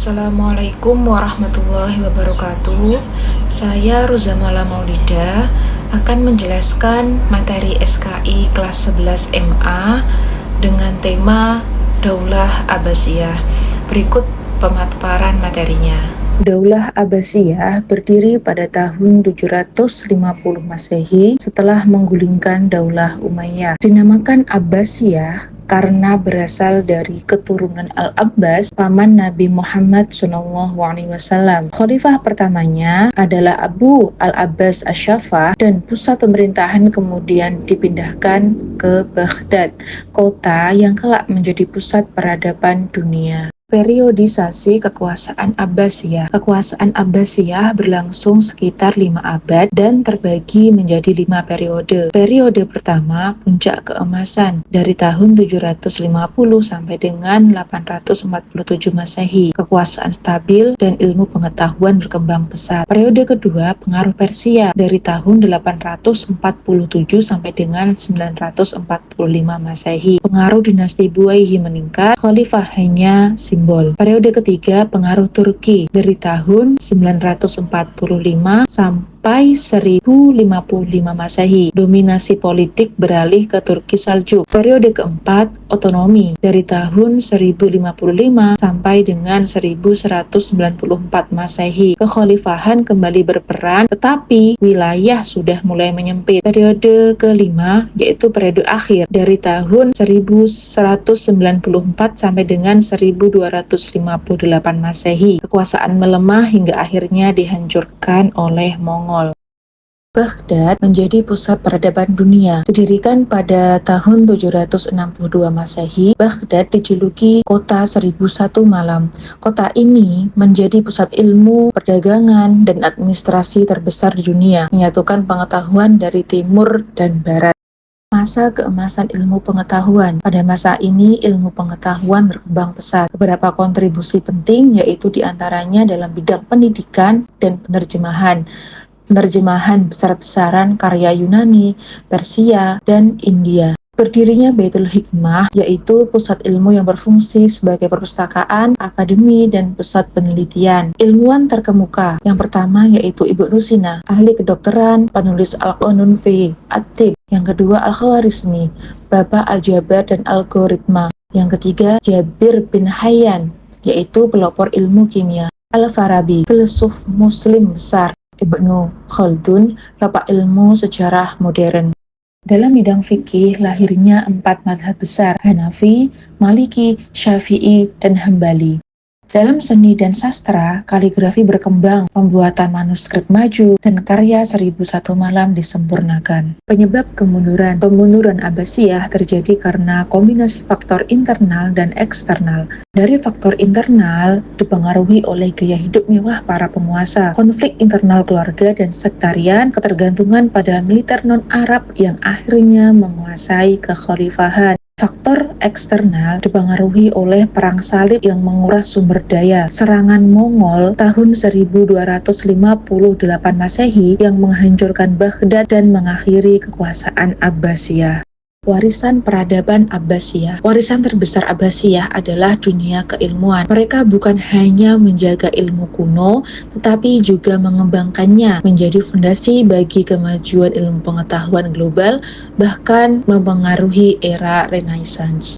Assalamualaikum warahmatullahi wabarakatuh. Saya Ruzamala Maulida akan menjelaskan materi SKI kelas 11 MA dengan tema Daulah Abbasiyah. Berikut pemaparan materinya. Daulah Abbasiyah berdiri pada tahun 750 Masehi setelah menggulingkan Daulah Umayyah. Dinamakan Abbasiyah karena berasal dari keturunan Al-Abbas, paman Nabi Muhammad SAW. Khalifah pertamanya adalah Abu Al-Abbas Asy-Syafa dan pusat pemerintahan kemudian dipindahkan ke Baghdad, kota yang kelak menjadi pusat peradaban dunia. Periodisasi kekuasaan Abbasiyah. Kekuasaan Abbasiyah berlangsung sekitar 5 abad dan terbagi menjadi 5 periode. Periode pertama, puncak keemasan, dari tahun 750 sampai dengan 847 Masehi. Kekuasaan stabil dan ilmu pengetahuan berkembang pesat. Periode kedua, pengaruh Persia, dari tahun 847 sampai dengan 945 Masehi. Pengaruh dinasti Buayhi meningkat, khalifah hanya simbol. Periode ketiga, pengaruh Turki, dari tahun 945 sampai 1055 Masehi. Dominasi politik beralih ke Turki Saljuk. Periode keempat, otonomi, dari tahun 1055 sampai dengan 1194 Masehi. Kekhalifahan kembali berperan, tetapi wilayah sudah mulai menyempit. Periode kelima, yaitu periode akhir, dari tahun 1194 sampai dengan 1258 Masehi. Kekuasaan melemah hingga akhirnya dihancurkan oleh Mongol. Baghdad menjadi pusat peradaban dunia. Didirikan pada tahun 762 Masehi, Baghdad dijuluki Kota 1001 Malam. Kota ini menjadi pusat ilmu, perdagangan, dan administrasi terbesar di dunia, menyatukan pengetahuan dari timur dan barat. Masa keemasan ilmu pengetahuan. Pada masa ini, ilmu pengetahuan berkembang pesat. Beberapa kontribusi penting yaitu diantaranya dalam bidang pendidikan dan penerjemahan. Penerjemahan besar-besaran karya Yunani, Persia, dan India. Berdirinya Baitul Hikmah, yaitu pusat ilmu yang berfungsi sebagai perpustakaan, akademi, dan pusat penelitian. Ilmuwan terkemuka yang pertama yaitu Ibnu Sina, ahli kedokteran, penulis Al-Qanun fi At-Tib. Yang kedua Al-Khawarizmi, bapa aljabar dan algoritma. Yang ketiga Jabir bin Hayyan, yaitu pelopor ilmu kimia. Al-Farabi, filsuf muslim besar. Ibnu Khaldun, bapak ilmu sejarah modern. Dalam bidang fikih, lahirnya 4 mazhab besar, Hanafi, Maliki, Syafi'i, dan Hambali. Dalam seni dan sastra, kaligrafi berkembang, pembuatan manuskrip maju, dan karya 1001 Malam disempurnakan. Penyebab kemunduran Abbasiyah terjadi karena kombinasi faktor internal dan eksternal. Dari faktor internal dipengaruhi oleh gaya hidup mewah para penguasa, konflik internal keluarga dan sektarian, ketergantungan pada militer non-Arab yang akhirnya menguasai kekhalifahan. Faktor eksternal dipengaruhi oleh perang salib yang menguras sumber daya, serangan Mongol tahun 1258 Masehi yang menghancurkan Baghdad dan mengakhiri kekuasaan Abbasiyah. Warisan peradaban Abbasiyah. Warisan terbesar Abbasiyah adalah dunia keilmuan. Mereka bukan hanya menjaga ilmu kuno, tetapi juga mengembangkannya menjadi fondasi bagi kemajuan ilmu pengetahuan global, bahkan mempengaruhi era Renaissance.